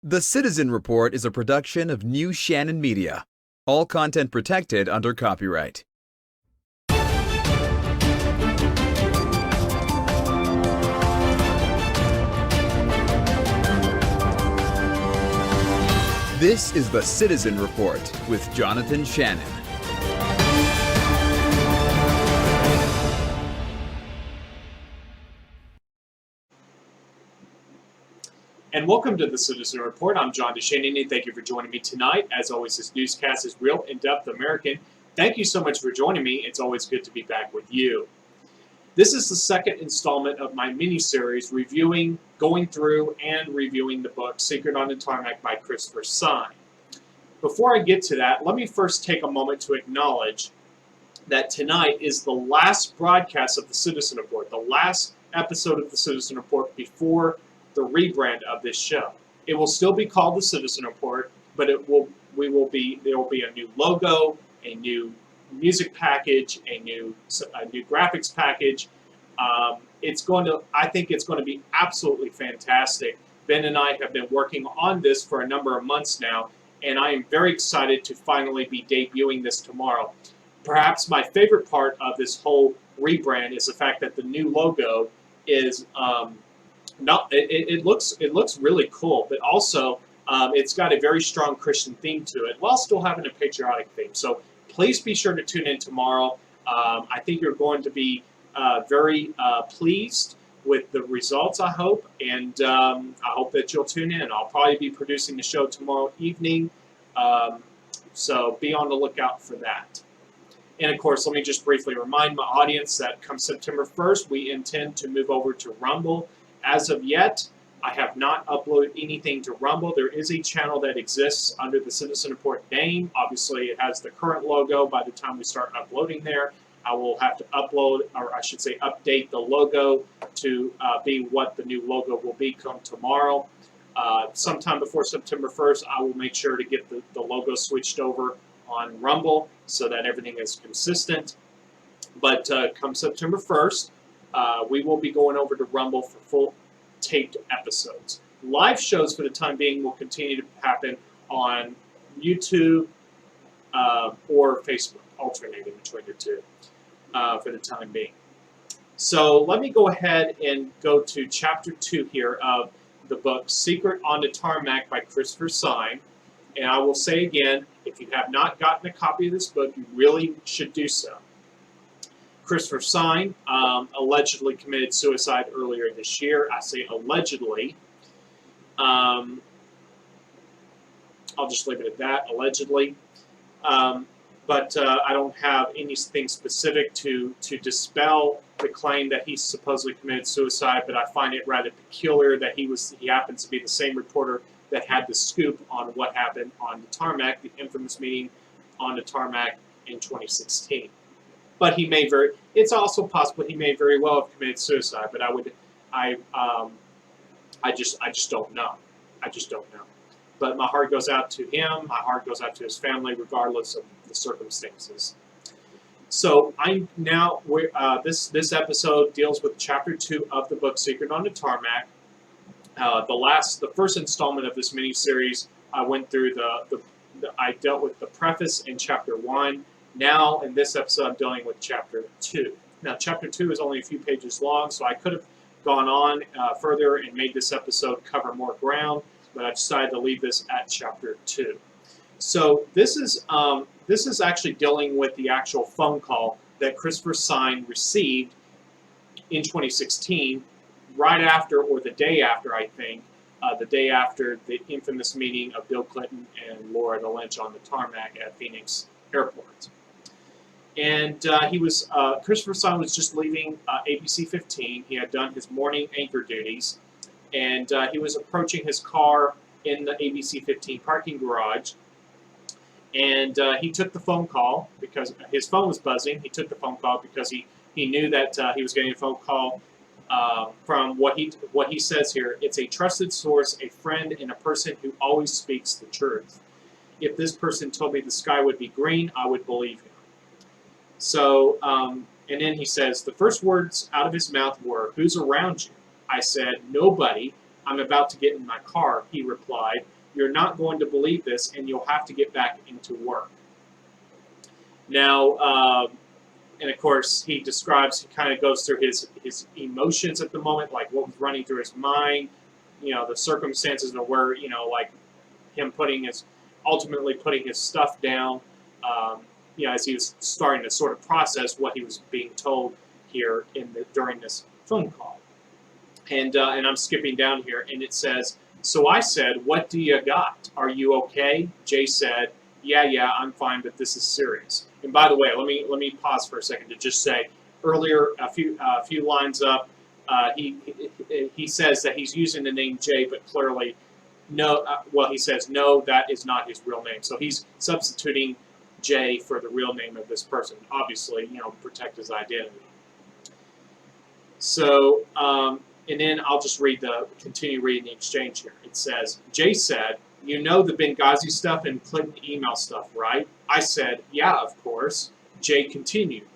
The Citizen Report is a production of New Shannon Media. All content protected under copyright. This is the Citizen Report with Jonathan Shannon. And welcome to the Citizen Report. I'm John DeShannon. Thank you for joining me tonight. As always, this newscast is real, in-depth American. Thank you so much for joining me. It's always good to be back with you. This is the second installment of my mini-series going through and reviewing the book Secret on the Tarmac by Christopher Sign. Before I get to that, let me first take a moment to acknowledge that tonight is the last broadcast of the Citizen Report, the last episode of the Citizen Report before the rebrand of this show. It will still be called the Citizen Report, but there will be a new logo, a new music package, a new graphics package. I think it's going to be absolutely fantastic. Ben and I have been working on this for a number of months now, and I am very excited to finally be debuting this tomorrow. Perhaps my favorite part of this whole rebrand is the fact that the new logo is it looks really cool, but also it's got a very strong Christian theme to it, while still having a patriotic theme. So please be sure to tune in tomorrow. I think you're going to be very pleased with the results, I hope, and I hope that you'll tune in. I'll probably be producing the show tomorrow evening, so be on the lookout for that. And of course, let me just briefly remind my audience that come September 1st, we intend to move over to Rumble. As of yet, I have not uploaded anything to Rumble. There is a channel that exists under the Citizen Report name. Obviously, it has the current logo. By the time we start uploading there, I will have to update the logo to be what the new logo will be come tomorrow. Sometime before September 1st, I will make sure to get the logo switched over on Rumble so that everything is consistent. But come September 1st, we will be going over to Rumble for full taped episodes. Live shows for the time being will continue to happen on YouTube or Facebook, alternating between the two for the time being. So let me go ahead and go to Chapter 2 here of the book Secret on the Tarmac by Christopher Sign. And I will say again, if you have not gotten a copy of this book, you really should do so. Christopher Sign allegedly committed suicide earlier this year. I say allegedly. I'll just leave it at that, allegedly. But I don't have anything specific to dispel the claim that he supposedly committed suicide, but I find it rather peculiar that he happens to be the same reporter that had the scoop on what happened on the tarmac, the infamous meeting on the tarmac in 2016. But it's also possible he may very well have committed suicide, but I just don't know. I just don't know. But my heart goes out to him. My heart goes out to his family, regardless of the circumstances. So this episode deals with Chapter 2 of the book Secret on the Tarmac. The first installment of this mini-series, I went through I dealt with the preface in Chapter 1. Now, in this episode, I'm dealing with Chapter 2. Now, Chapter 2 is only a few pages long, so I could have gone on further and made this episode cover more ground, but I decided to leave this at Chapter 2. So this is actually dealing with the actual phone call that Christopher Sign received in 2016, right after, or the day after, I think, the day after the infamous meeting of Bill Clinton and Loretta Lynch on the tarmac at Phoenix Airport. And Christopher Sign was just leaving ABC 15. He had done his morning anchor duties, and he was approaching his car in the ABC 15 parking garage. And he took the phone call because his phone was buzzing. He took the phone call because he knew that he was getting a phone call from what he says here. It's a trusted source, a friend, and a person who always speaks the truth. If this person told me the sky would be green, I would believe him. So, and then he says, the first words out of his mouth were, "Who's around you?" I said, "Nobody. I'm about to get in my car, he replied. You're not going to believe this, and you'll have to get back into work. Now, and of course, he kind of goes through his emotions at the moment, like what was running through his mind, the circumstances of where, like him ultimately putting his stuff down, as he was starting to sort of process what he was being told here during this phone call. And I'm skipping down here, and it says, so I said, what do you got? Are you okay? Jay said, yeah, I'm fine, but this is serious. And by the way, let me pause for a second to just say, earlier, a few lines up, he says that he's using the name Jay, but clearly, no. He says no, that is not his real name. So he's substituting Jay for the real name of this person, obviously, protect his identity. So, and then I'll just continue reading the exchange here. It says, Jay said, you know the Benghazi stuff and Clinton email stuff, right? I said, yeah, of course. Jay continued.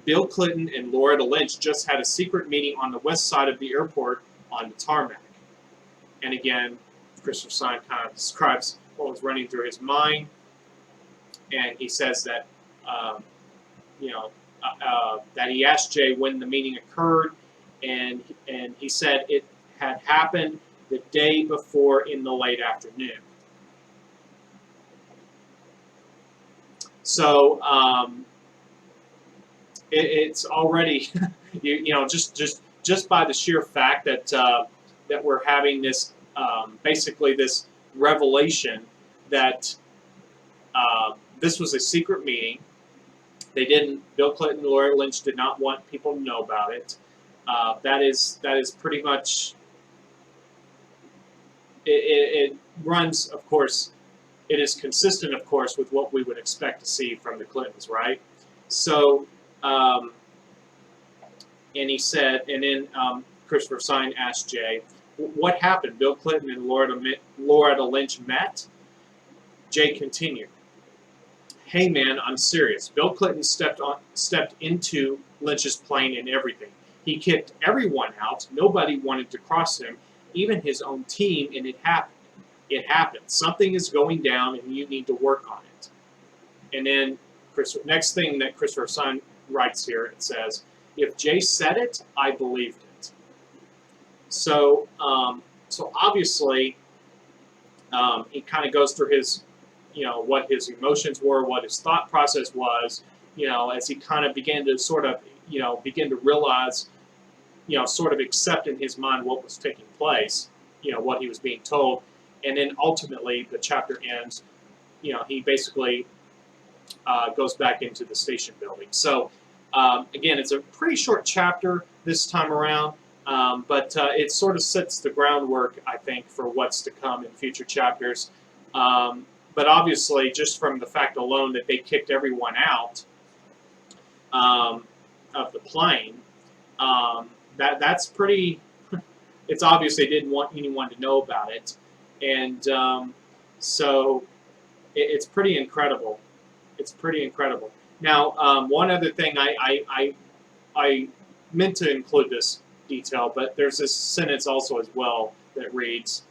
Bill Clinton and Loretta Lynch just had a secret meeting on the west side of the airport on the tarmac. And again, Christopher Stein kind of describes what was running through his mind. And he says that, that he asked Jay when the meeting occurred, and he said it had happened the day before in the late afternoon. So it's already, just by the sheer fact that that we're having this basically this revelation that this was a secret meeting. Bill Clinton and Loretta Lynch did not want people to know about it. That is pretty much, it runs, of course, it is consistent, of course, with what we would expect to see from the Clintons, right? So, and he said, and then Christopher Stein asked Jay, what happened? Bill Clinton and Loretta Lynch met? Jay continued, hey man, I'm serious. Bill Clinton stepped into Lynch's plane and everything. He kicked everyone out. Nobody wanted to cross him, even his own team, and it happened. It happened. Something is going down, and you need to work on it. And then, next thing that Christopher Stein writes here, it says, if Jay said it, I believed it. So, so obviously, he kind of goes through his, what his emotions were, what his thought process was, as he kind of began to sort of, begin to realize, sort of accept in his mind what was taking place, what he was being told. And then ultimately the chapter ends, he basically goes back into the station building. So again, it's a pretty short chapter this time around, but it sort of sets the groundwork, I think, for what's to come in future chapters. But obviously, just from the fact alone that they kicked everyone out of the plane, that's pretty, it's obvious they didn't want anyone to know about it. And so it's pretty incredible. It's pretty incredible. Now, one other thing, I meant to include this detail, but there's this sentence also as well that reads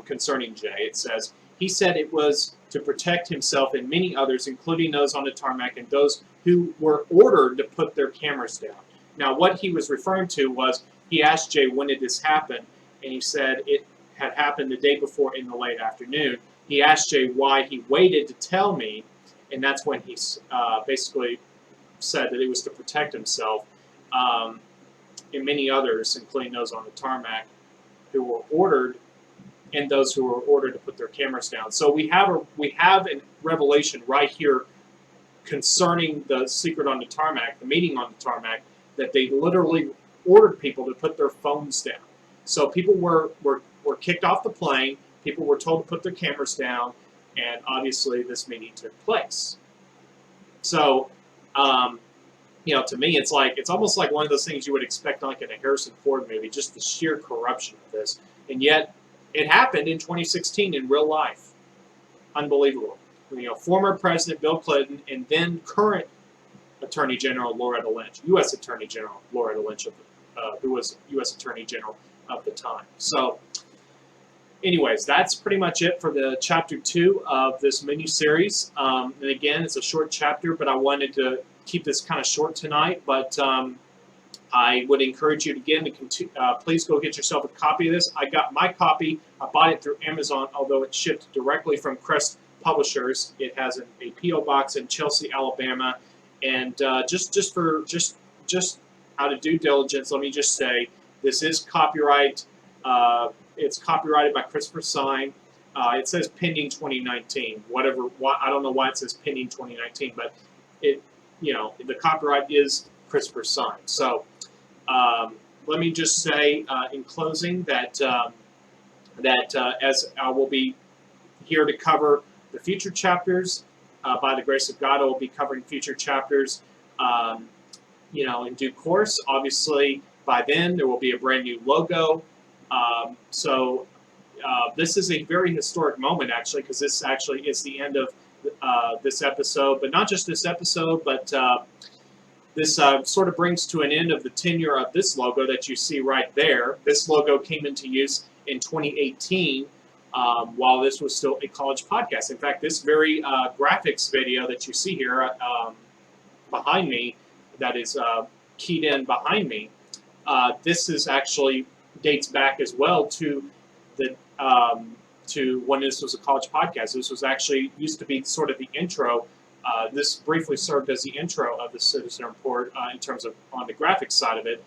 concerning Jay. It says, he said it was to protect himself and many others, including those on the tarmac and those who were ordered to put their cameras down. Now, what he was referring to was, he asked Jay, when did this happen? And he said it had happened the day before in the late afternoon. He asked Jay why he waited to tell me, and that's when he basically said that it was to protect himself and many others, including those on the tarmac, who were ordered, and those who were ordered to put their cameras down. So we have a revelation right here concerning the secret on the tarmac, the meeting on the tarmac, that they literally ordered people to put their phones down. So people were kicked off the plane, people were told to put their cameras down, and obviously this meeting took place. So, to me, it's almost like one of those things you would expect like in a Harrison Ford movie, just the sheer corruption of this. And yet, it happened in 2016 in real life. Unbelievable. Former President Bill Clinton and then current Attorney General Loretta Lynch, U.S. Attorney General Loretta Lynch, who was U.S. Attorney General of the time. So, anyways, that's pretty much it for the chapter 2 of this mini series. And again, it's a short chapter, but I wanted to keep this kind of short tonight. But I would encourage you again to please go get yourself a copy of this. I got my copy. I bought it through Amazon, although it's shipped directly from Crest Publishers. It has a PO box in Chelsea, Alabama, and just out of due diligence, let me just say this is copyright. It's copyrighted by Christopher Sign. It says pending 2019. Whatever. I don't know why it says pending 2019, but the copyright is Christopher Sign. So. Let me just say in closing that as I will be here to cover the future chapters, by the grace of God, I will be covering future chapters, in due course. Obviously, by then there will be a brand new logo. So this is a very historic moment, actually, because this actually is the end of this episode, but not just this episode, but this sort of brings to an end of the tenure of this logo that you see right there. This logo came into use in 2018 while this was still a college podcast. In fact, this very graphics video that you see here behind me, that is keyed in behind me, this is actually dates back as well to the to when this was a college podcast. This was actually used to be sort of the intro. This briefly served as the intro of the Citizen Report in terms of on the graphics side of it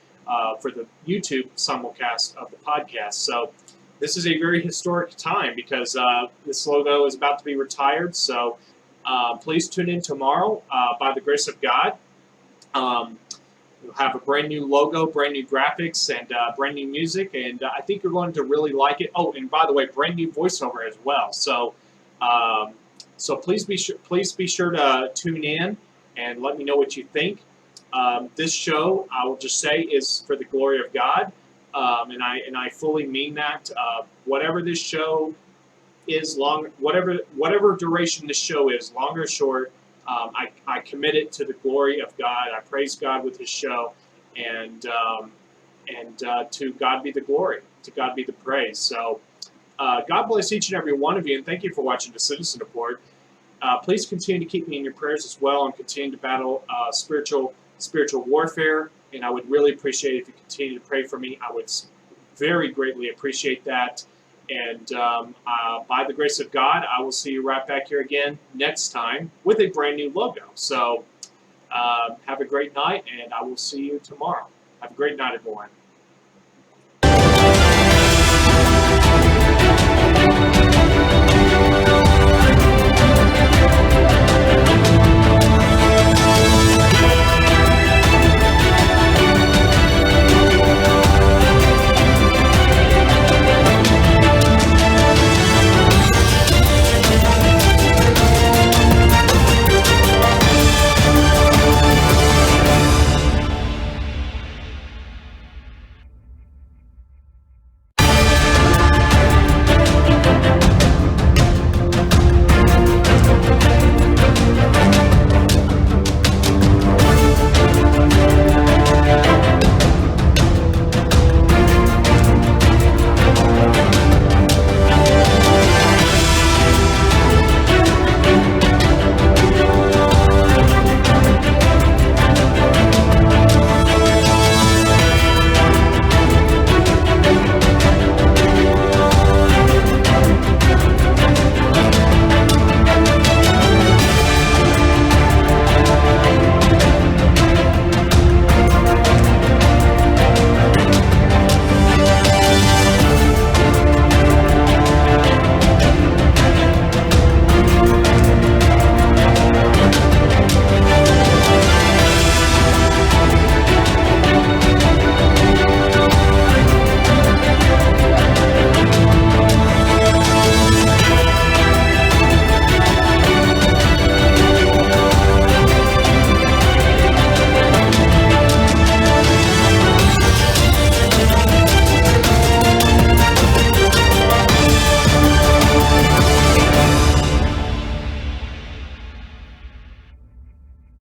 for the YouTube simulcast of the podcast. So this is a very historic time because this logo is about to be retired. So please tune in tomorrow by the grace of God. We'll have a brand new logo, brand new graphics, and brand new music. And I think you're going to really like it. Oh, and by the way, brand new voiceover as well. So please be sure to tune in and let me know what you think. This show, I will just say, is for the glory of God, and I fully mean that. Whatever this show is, whatever duration this show is, long or short, I commit it to the glory of God. I praise God with this show, and to God be the glory, to God be the praise. So. God bless each and every one of you, and thank you for watching the Citizen Report. Please continue to keep me in your prayers as well. I'm continuing to battle spiritual warfare, and I would really appreciate it if you continue to pray for me. I would very greatly appreciate that. And by the grace of God, I will see you right back here again next time with a brand new logo. So have a great night, and I will see you tomorrow. Have a great night, everyone.